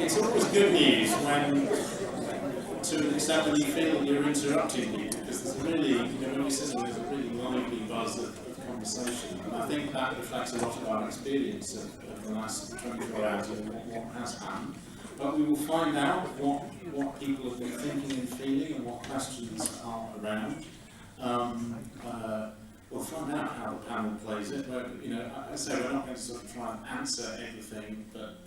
it's always good news when, to an extent, when you feel you're interrupting people, because there's a really, when you're sitting, there's a really lively buzz of conversation, and I think that reflects a lot of our experience of the last 24 hours and what has happened. But we will find out what people have been thinking and feeling and what questions are around. We'll find out how the panel plays it. But, I say we're not going to sort of try and answer everything, but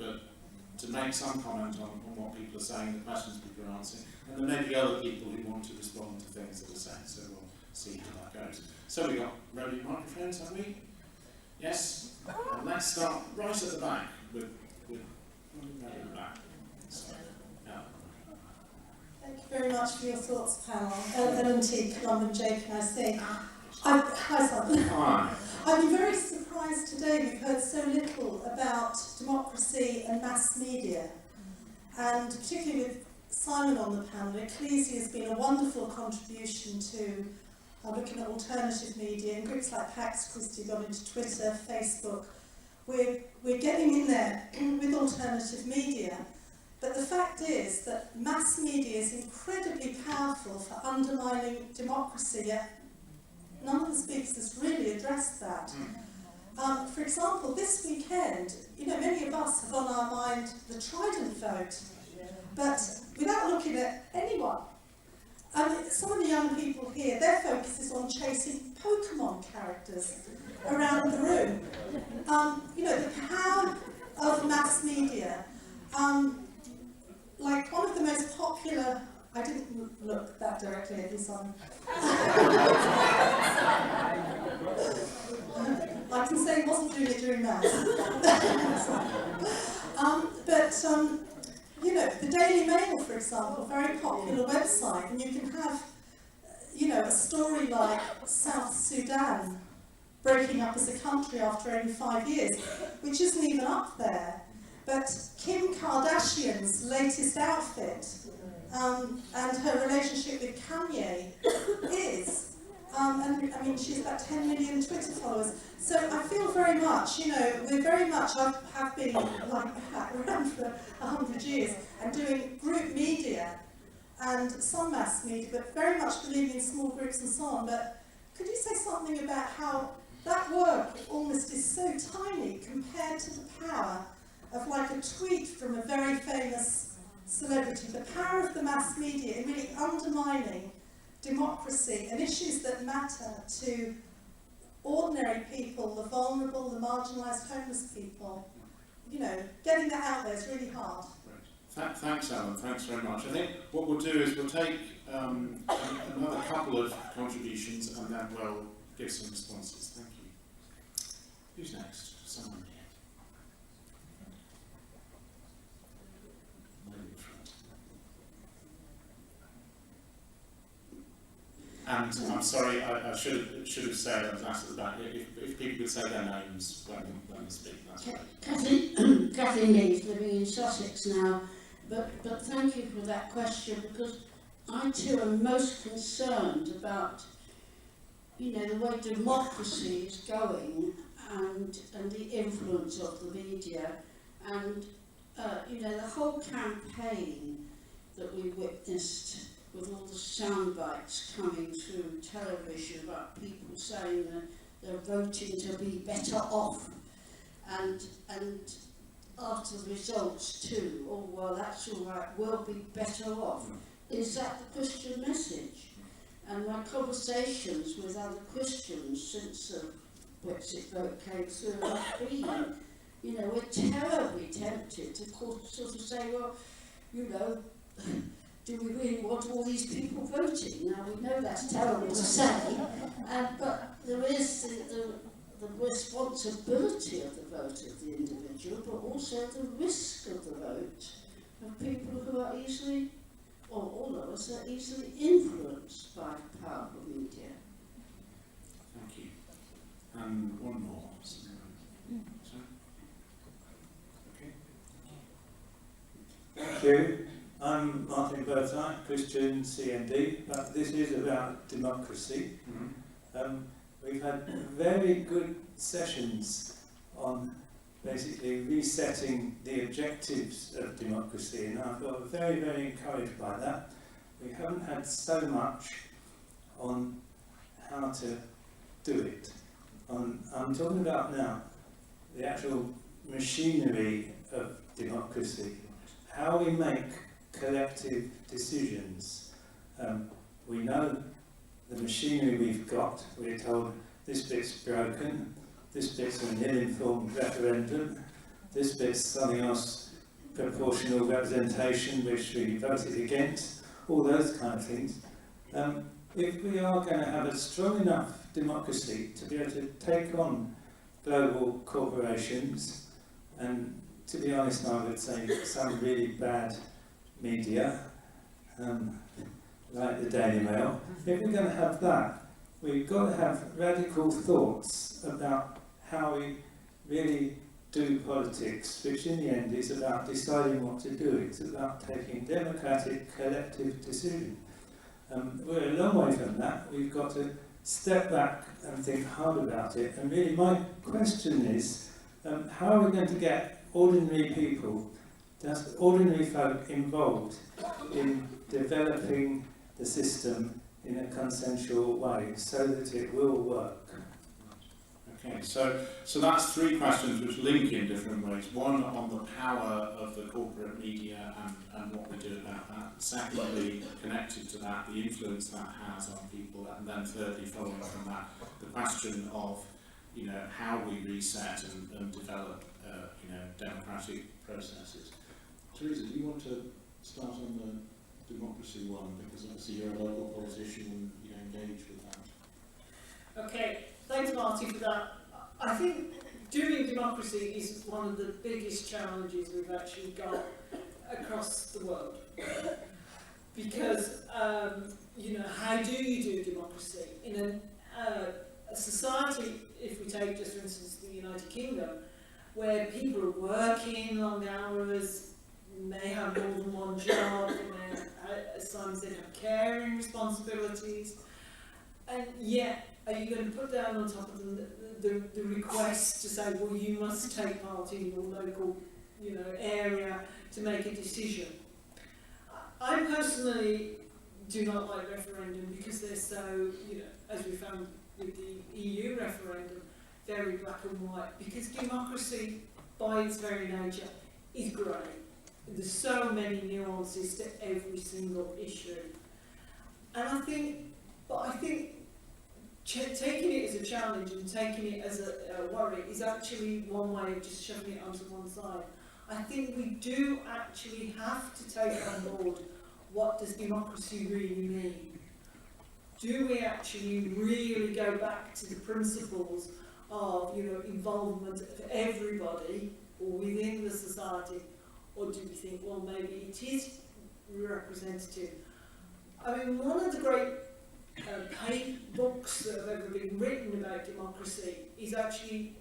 to make some comment on what people are saying, the questions people are answering, and there may be other people who want to respond to things that are said. So we'll see how that goes. So we've got roving microphones, have we? Yes. And let's start right at the back with right at the back. So, yeah. Thank you very much for your thoughts, panel. L&T, Columban JPIC. I've been very surprised today. We've heard so little about democracy and mass media, and particularly with Simon on the panel, Ecclesia has been a wonderful contribution to looking at alternative media, and groups like Pax Christi got into Twitter, Facebook. We're getting in there with alternative media, but the fact is that mass media is incredibly powerful for undermining democracy, yet none of the speakers has really addressed that. For example, this weekend, many of us have on our mind the Trident vote, but without looking at anyone. Some of the young people here, their focus is on chasing Pokemon characters around the room. The power of mass media. Like one of the most popular, I didn't look that directly at this one. I can say he wasn't doing it during mass. The Daily Mail, for example, a very popular website, and you can have, a story like South Sudan breaking up as a country after only 5 years, which isn't even up there. But Kim Kardashian's latest outfit and her relationship with Kanye is. She's got 10 million Twitter followers. So I feel very much, we're very much, I have been like that around for 100 years and doing group media and some mass media, but very much believing in small groups and so on. But could you say something about how that work almost is so tiny compared to the power of like a tweet from a very famous celebrity, the power of the mass media in really undermining democracy and issues that matter to ordinary people, the vulnerable, the marginalised homeless people. Getting that out there is really hard. Right. Thanks, Alan. Thanks very much. I think what we'll do is we'll take another couple of contributions and then we'll give some responses. Thank you. Who's next? Someone here. And I'm sorry, I should have said, I was asked at the back, if people could say their names when they speak, that's right. Kathleen Leeds, living in Sussex now, but thank you for that question, because I too am most concerned about, the way democracy is going and the influence of the media, and the whole campaign that we witnessed with all the sound bites coming through television about people saying that they're voting to be better off, and after the results too, oh well, that's all right, we'll be better off. Is that the Christian message? And my conversations with other Christians since the Brexit vote came through have been, we're terribly tempted to sort of say, well, do we really want all these people voting? Now, we know that's terrible to say, but there is the responsibility of the vote of the individual, but also the risk of the vote of people who are easily, or all of us, are easily influenced by powerful media. Thank you. And one more. Thank you. I'm Martin Bertine, Christian CND, but this is about democracy. Mm-hmm. We've had very good sessions on basically resetting the objectives of democracy, and I felt very, very encouraged by that. We haven't had so much on how to do it. I'm talking about now the actual machinery of democracy, how we make collective decisions. We know the machinery we've got. We're told this bit's broken, this bit's an ill-informed referendum, this bit's something else, proportional representation, which we voted against, all those kind of things. If we are going to have a strong enough democracy to be able to take on global corporations, and to be honest, I would say some really bad media, like the Daily Mail, if we're going to have that, we've got to have radical thoughts about how we really do politics, which in the end is about deciding what to do. It's about taking democratic collective decision. We're a long way from that. We've got to step back and think hard about it. And really my question is, how are we going to get ordinary people, just ordinary folk, involved in developing the system in a consensual way so that it will work? Okay, so that's three questions which link in different ways. One, on the power of the corporate media and what we do about that. Secondly, connected to that, the influence that has on people. And then thirdly, following from that, the question of, you know, how we reset and develop, you know, democratic processes. Teresa, do you want to start on the democracy one? Because obviously you're a local politician and you engage with that. Okay. Thanks, Marty, for that. I think doing democracy is one of the biggest challenges we've actually got across the world. Because, you know, how do you do democracy? In a society, if we take just for instance the United Kingdom, where people are working long hours, may have more than one job, they may, at times they have caring responsibilities, and yet are you going to put down on top of them the request to say, well, you must take part in your local, you know, area to make a decision? I personally do not like referendum because they're so, you know, as we found with the EU referendum, very black and white. Because democracy, by its very nature, is grey. There's so many nuances to every single issue, and I think taking it as a challenge and taking it as a worry is actually one way of just shoving it onto one side. I think we do actually have to take on board what does democracy really mean. Do we actually really go back to the principles of, you know, involvement of everybody or within the society, or do we think, well, maybe it is representative? I mean, one of the great books that have ever been written about democracy is actually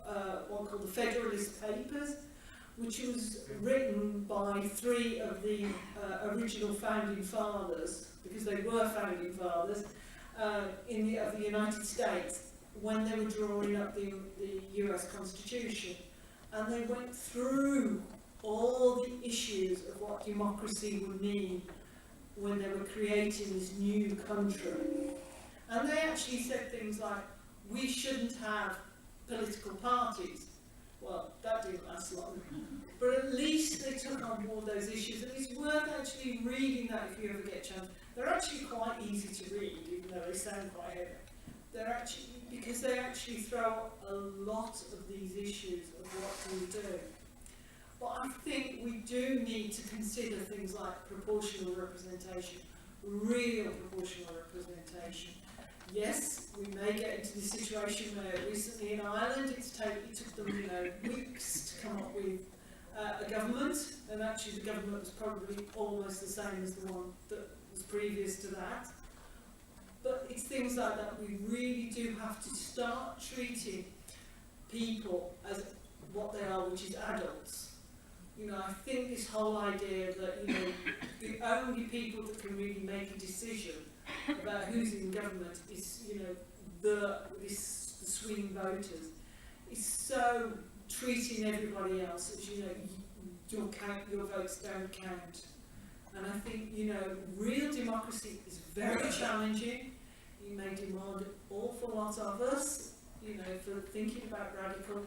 one called the Federalist Papers, which was written by three of the original founding fathers, because they were founding fathers, of the United States, when they were drawing up the US Constitution. And they went through all the issues of what democracy would mean when they were creating this new country. And they actually said things like, we shouldn't have political parties. Well, that didn't last long. But at least they took on board those issues. And it's worth actually reading that if you ever get a chance. They're actually quite easy to read, even though they sound quite heavy. They're actually, because they actually throw a lot of these issues of what we do. But I think we do need to consider things like proportional representation, real proportional representation. Yes, we may get into the situation where recently in Ireland it took them, you know, weeks to come up with a government, and actually the government was probably almost the same as the one that was previous to that. But it's things like that we really do have to start treating people as what they are, which is adults. You know, I think this whole idea that, you know, the only people that can really make a decision about who's in government is, you know, the swing voters, is so treating everybody else as, you know, your votes don't count. And I think, you know, real democracy is very challenging. You may demand an awful lot of us, you know, for thinking about radical.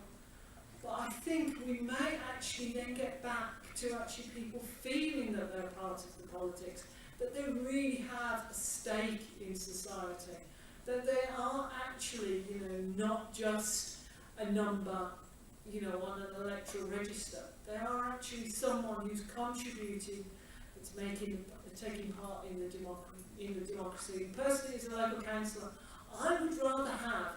But I think we may actually then get back to actually people feeling that they're part of the politics, that they really have a stake in society, that they are actually, you know, not just a number, you know, on an electoral register. They are actually someone who's contributing, that's taking part in the democracy. Personally, as a local councillor, I would rather have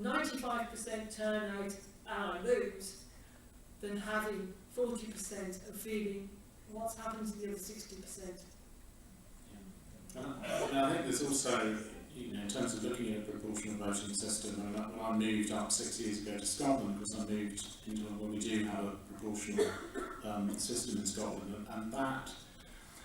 95% turnout and I lose than having 40% of feeling what's happened to the other 60%. And I think there's also, you know, in terms of looking at a proportional voting system, and when I moved up 6 years ago to Scotland, because I moved into where we do have a proportional system in Scotland, and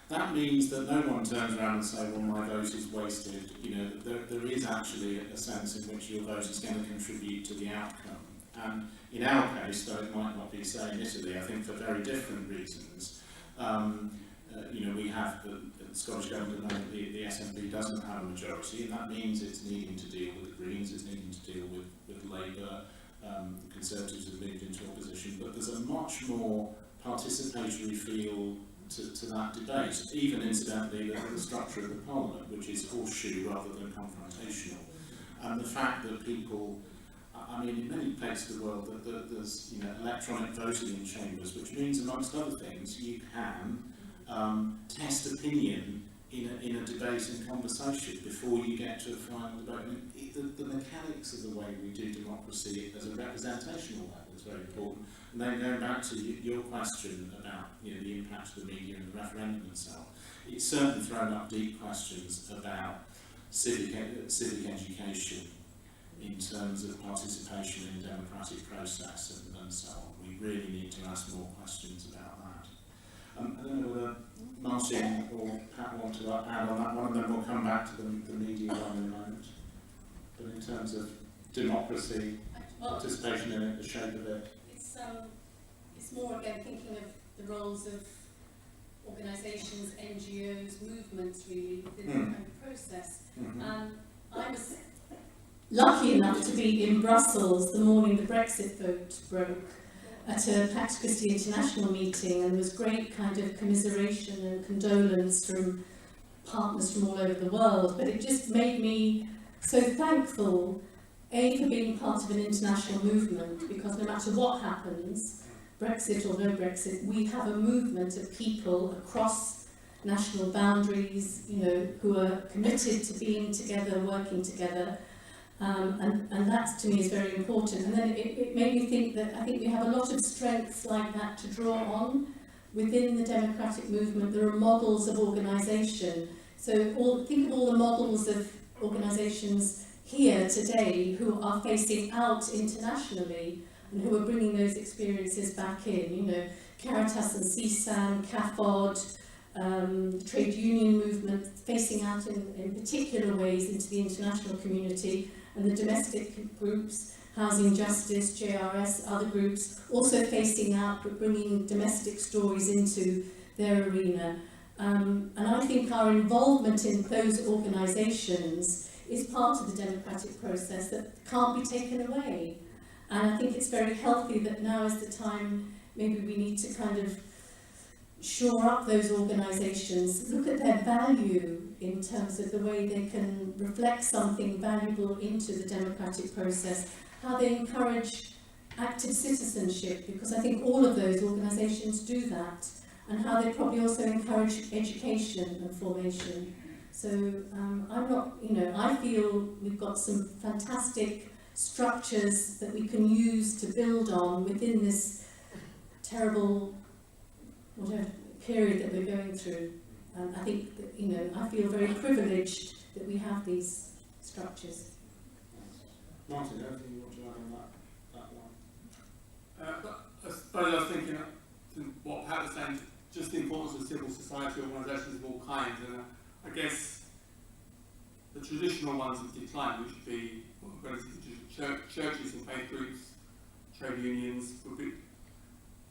that means that no one turns around and says, well, my vote is wasted. You know, there is actually a sense in which your vote is going to contribute to the outcome. And in our case, though it might not be so in Italy, I think for very different reasons, you know, we have the Scottish Government at the moment, the SNP doesn't have a majority, and that means it's needing to deal with the Greens, it's needing to deal with Labour, the Conservatives have moved into opposition, but there's a much more participatory feel to that debate, even incidentally the structure of the Parliament, which is horseshoe rather than confrontational. And the fact that people, I mean, in many places of the world, that there's, you know, electronic voting in chambers, which means, amongst other things, you can test opinion in a debate and conversation before you get to a final debate. I mean, the mechanics of the way we do democracy as a representational level is very important. And then going back to your question about, you know, the impact of the media and the referendum itself, it's certainly thrown up deep questions about civic education in terms of participation in the democratic process and so on. We really need to ask more questions about that. I don't know whether Martin or Pat want to add on that one, and then we'll come back to the media one in a moment. But in terms of democracy, participation in it, the shape of it. It's more again thinking of the roles of organisations, NGOs, movements really within the kind of process. I was lucky enough to be in Brussels the morning the Brexit vote broke at a Pax Christi International meeting, and there was great kind of commiseration and condolence from partners from all over the world, but it just made me so thankful, A, for being part of an international movement, because no matter what happens, Brexit or no Brexit, we have a movement of people across national boundaries, you know, who are committed to being together, working together, and that to me is very important. And then it made me think that I think we have a lot of strengths like that to draw on within the democratic movement. There are models of organisation. So think of all the models of organisations here today who are facing out internationally and who are bringing those experiences back in. You know, Caritas and CSAM, CAFOD, the trade union movement facing out in particular ways into the international community, and the domestic groups, Housing Justice, JRS, other groups, also facing out but bringing domestic stories into their arena. And I think our involvement in those organisations is part of the democratic process that can't be taken away. And I think it's very healthy that now is the time maybe we need to kind of shore up those organisations, look at their value in terms of the way they can reflect something valuable into the democratic process, how they encourage active citizenship, because I think all of those organisations do that, and how they probably also encourage education and formation. So I'm not, you know, I feel we've got some fantastic structures that we can use to build on within this terrible whatever period that we're going through. I think that, you know, I feel very privileged that we have these structures. Martin, anything you want to add on that one? But I suppose I was thinking what Pat was saying, just the importance of civil society organisations of all kinds, and I guess the traditional ones have declined, which would be churches and faith groups, trade unions would be.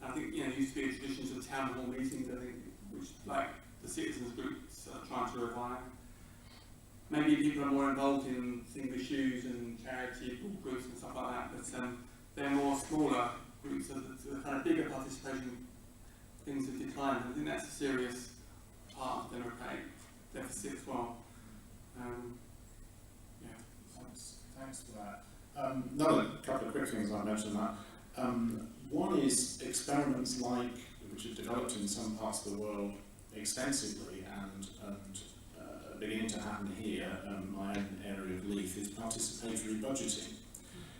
I think there used to be a tradition of town hall meetings. I think which like the citizens groups are trying to revive. Maybe people are more involved in single issues and charity groups and stuff like that, but they're more smaller groups, so the kind of bigger participation things have declined. I think that's a serious part of the democratic deficit as well. Thanks for that. Another couple of quick things I mentioned that. One is experiments like, which have developed in some parts of the world extensively and beginning to happen here, my own area of Leith, is participatory budgeting,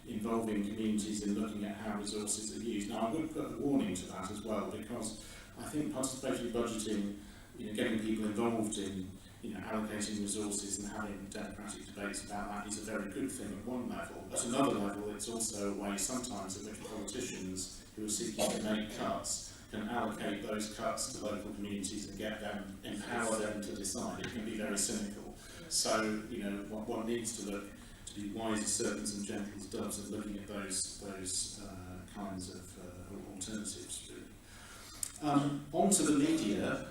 involving communities in looking at how resources are used. Now, I would put a warning to that as well, because I think participatory budgeting, getting people involved in allocating resources and having democratic debates about that is a very good thing at one level. At another level, it's also a way sometimes in which politicians who are seeking to make cuts can allocate those cuts to local communities and get them, empower them to decide. It can be very cynical. So, one needs to be wise as serpents and gentle as doves and looking at those kinds of alternatives, really. On to the media.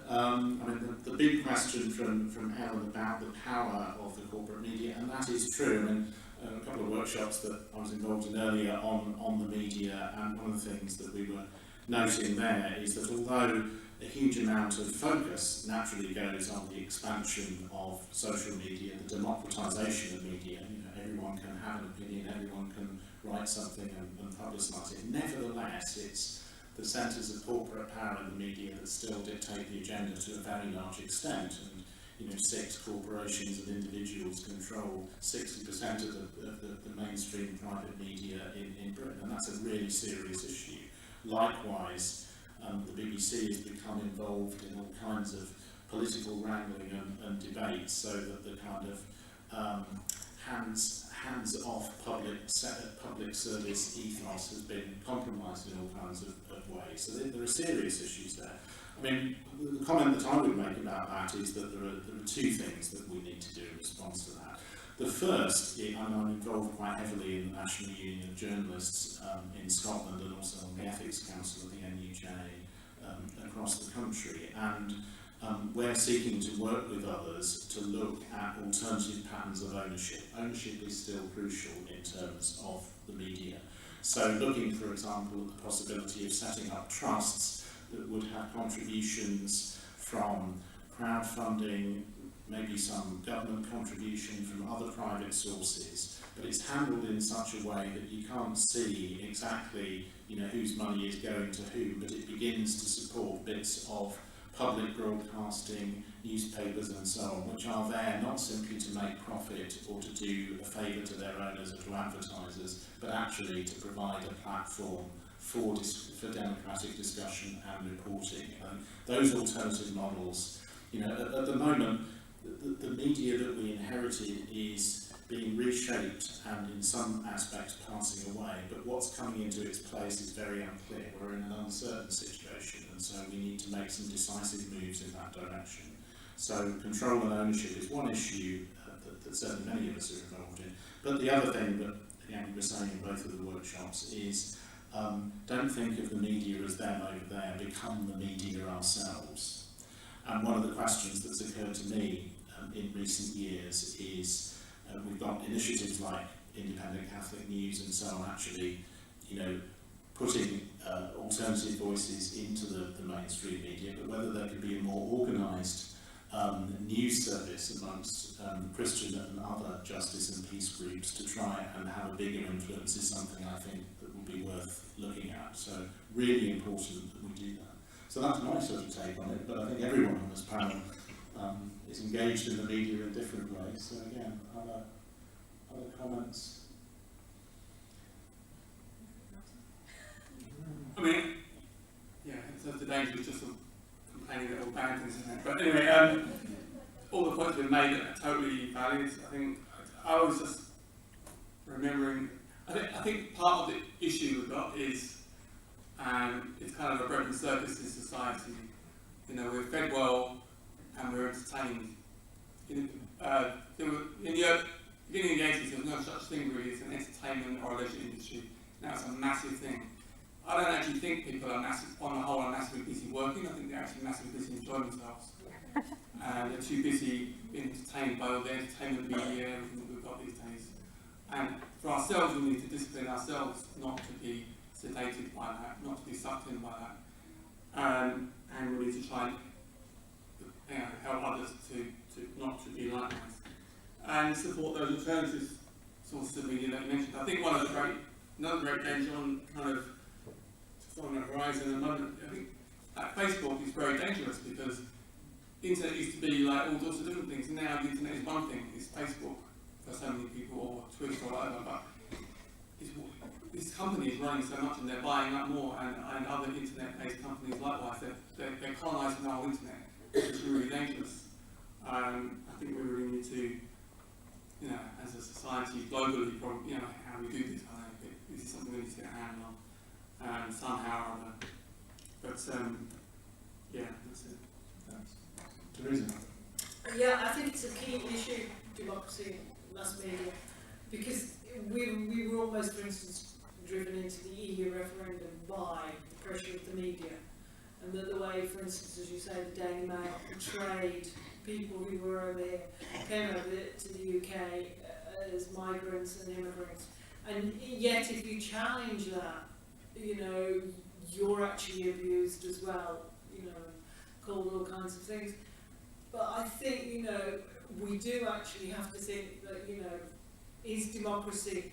The big question from Helen about the power of the corporate media, and that is true. A couple of workshops that I was involved in earlier on the media, and one of the things that we were noting there is that although a huge amount of focus naturally goes on the expansion of social media, the democratisation of media, everyone can have an opinion, everyone can write something and publicise it. Nevertheless, it's the centres of corporate power in the media that still dictate the agenda to a very large extent. And 6 corporations and individuals control 60% of the mainstream private media in Britain, and that's a really serious issue. Likewise, the BBC has become involved in all kinds of political wrangling and debates, so that the kind of hands-off public service ethos has been compromised in all kinds of ways. So there are serious issues there. The comment that I would make about that is that there are 2 things that we need to do in response to that. The first, I'm involved quite heavily in the National Union of Journalists in Scotland and also on the Ethics Council of the NUJ across the country, and we're seeking to work with others to look at alternative patterns of ownership. Ownership is still crucial in terms of the media. So looking, for example, at the possibility of setting up trusts that would have contributions from crowdfunding, maybe some government contribution from other private sources, but it's handled in such a way that you can't see exactly whose money is going to whom, but it begins to support bits of public broadcasting, newspapers and so on, which are there not simply to make profit or to do a favour to their owners or to advertisers, but actually to provide a platform for democratic discussion and reporting. Those alternative models, at the moment, the media that we inherited is being reshaped and in some aspects passing away, but what's coming into its place is very unclear. We're in an uncertain situation, and so we need to make some decisive moves in that direction. So control and ownership is one issue that certainly many of us are involved in. But the other thing that we were saying in both of the workshops is don't think of the media as them over there, become the media ourselves. And one of the questions that's occurred to me in recent years is we've got initiatives like Independent Catholic News and so on, actually, putting alternative voices into the mainstream media, but whether there could be a more organised news service amongst Christian and other justice and peace groups to try and have a bigger influence is something I think that would be worth looking at. So really important that we do that. So that's my sort of take on it, but I think everyone on this panel is engaged in the media in different ways. So again, other comments? So the danger is just complaining that all bad things, isn't it? But anyway, all the points have been made are totally valid. I think I was just remembering. I think part of the issue we've got is it's kind of a broken circus in society. We're fed well and we're entertained. In the beginning of the 80s, there was no such thing really as an entertainment or a leisure industry. Now it's a massive thing. actually massively busy enjoying themselves. And they're too busy being entertained by all the entertainment media, everything that we've got these days. And for ourselves, we need to discipline ourselves not to be sedated by that, not to be sucked in by that. And we need to try and help others to not to be likewise. And support those alternative sources of media that you mentioned. I think another great danger on kind of on the horizon at the moment, I think Facebook is very dangerous because the internet used to be like all sorts of different things, and now the internet is one thing, it's Facebook for so many people, or Twitter or whatever, but this company is running so much and they're buying up more, and other internet-based companies likewise, they're colonising the whole internet, which is really dangerous. I think we really need to, as a society globally, probably, how we do this, this is something we need to get a handle on somehow or other. But yeah, that's it. Thanks. Teresa? Yeah, I think it's a key issue, democracy, mass media, because we were almost, for instance, driven into the EU referendum by the pressure of the media, and that the way, for instance, as you say, the Daily Mail portrayed people who were over here, came over to the UK as migrants and immigrants, and yet if you challenge that, you're actually abused as well, called all kinds of things. But I think, we do actually have to think that, is democracy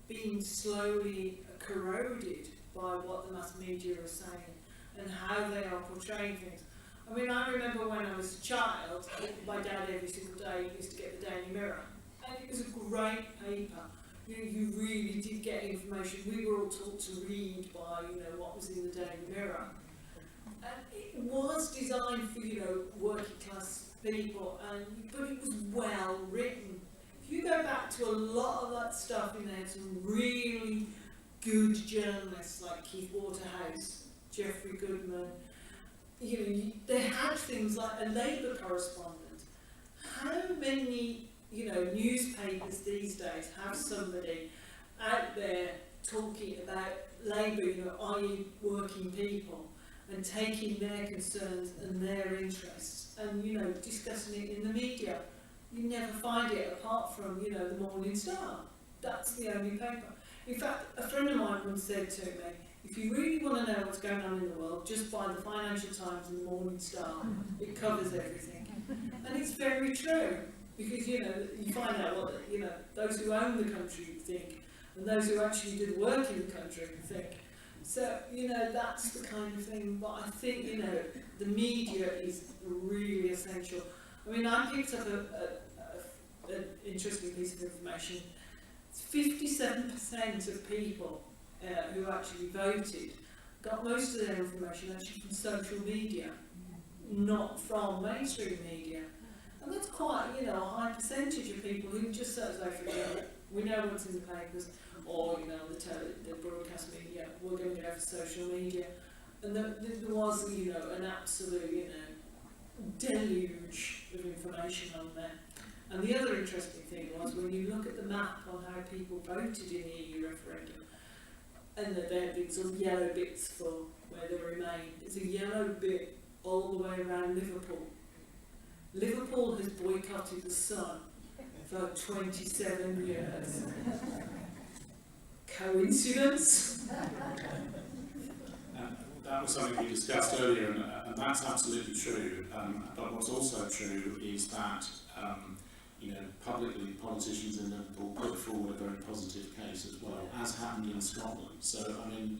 being slowly corroded by what the mass media are saying and how they are portraying things? I mean, I remember when I was a child, my dad every single day used to get the Daily Mirror, and it was a great paper. You really did get information. We were all taught to read by, what was in the Daily Mirror. And it was designed for, working class people, but it was well written. If you go back to a lot of that stuff in there, some really good journalists like Keith Waterhouse, Geoffrey Goodman, they had things like a Labour correspondent. How many newspapers these days have somebody out there talking about Labour, i.e. working people, and taking their concerns and their interests and, discussing it in the media? You never find it apart from, the Morning Star. That's the only paper. In fact, a friend of mine once said to me, if you really want to know what's going on in the world, just buy the Financial Times and the Morning Star. It covers everything. And it's very true. Because, you find out what, those who own the country think, and those who actually do the work in the country think. So, that's the kind of thing. But I think, the media is really essential. I mean, I picked up an interesting piece of information. 57% of people who actually voted got most of their information actually from social media, not from mainstream media. And that's quite, a high percentage of people who just say, for example, we know what's in the papers, or, the broadcast media, we're going to go for social media. And there was, an absolute, deluge of information on there. And the other interesting thing was, when you look at the map on how people voted in the EU referendum, and there have been some yellow bits for where they remain, there's a yellow bit all the way around Liverpool. Liverpool has boycotted the Sun for 27 years. Coincidence? That was something we discussed earlier, and that's absolutely true. But what's also true is that, publicly politicians in Liverpool put forward a very positive case as well, as happened in Scotland. So, I mean,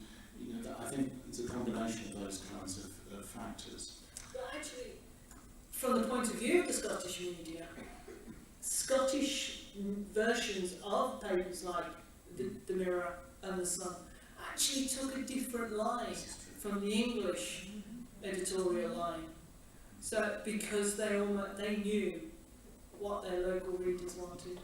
I think it's a combination of those kinds of factors. But actually, from the point of view of the Scottish media, Scottish versions of papers like the Mirror and the Sun actually took a different line from the English editorial line. So because they knew what their local readers wanted.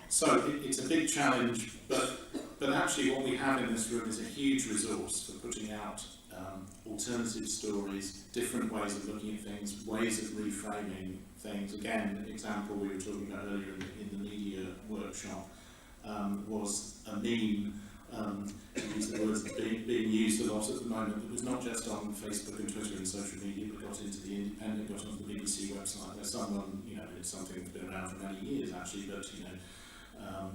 So it's a big challenge, but actually what we have in this room is a huge resource for putting out alternative stories, different ways of looking at things, ways of reframing things. Again, an example we were talking about earlier in the media workshop was a meme use the words being used a lot at the moment. It was not just on Facebook and Twitter and social media, but got into the Independent, got onto the BBC website. There's someone, you know, it's something that's been around for many years actually, but you know,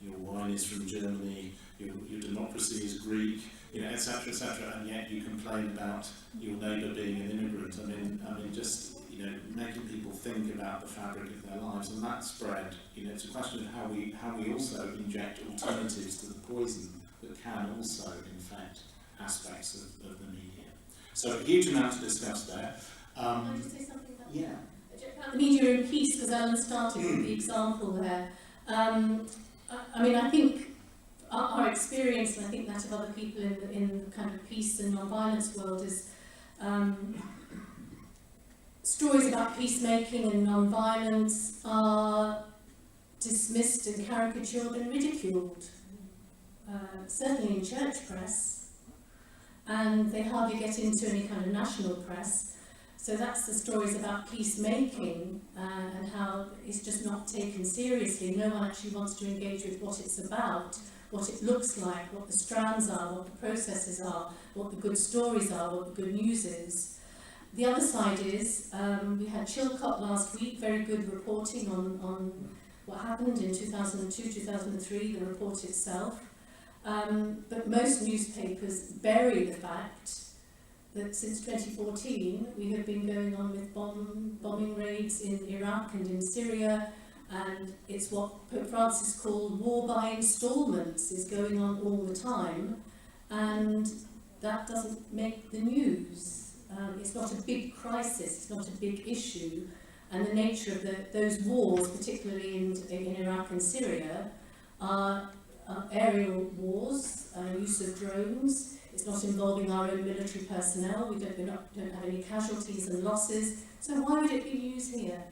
your wine is from Germany, your democracy is Greek, you know, etc., etc., and yet you complain about your neighbour being an immigrant. I mean, just, you know, making people think about the fabric of their lives, and that spread, you know, it's a question of how we also inject alternatives to the poison that can also infect aspects of the media. So a huge amount to discuss there. Can I just say something about Yeah. the media in peace, because Alan started with the example there. I mean, I think our experience, and I think that of other people in the kind of peace and non-violence world, is stories about peacemaking and non-violence are dismissed and caricatured and ridiculed, certainly in church press, and they hardly get into any kind of national press. So that's the stories about peacemaking and how it's just not taken seriously. No one actually wants to engage with what it's about, what it looks like, what the strands are, what the processes are, what the good stories are, what the good news is. The other side is, we had Chilcot last week, very good reporting on what happened in 2002, 2003, the report itself. But most newspapers bury the fact that since 2014 we have been going on with bombing raids in Iraq and in Syria, and it's what Pope Francis called war by instalments is going on all the time, and that doesn't make the news. It's not a big crisis, it's not a big issue, and the nature of those wars, particularly in Iraq and Syria, are aerial wars, use of drones. It's not involving our own military personnel. We don't have any casualties and losses. So why would it be used here?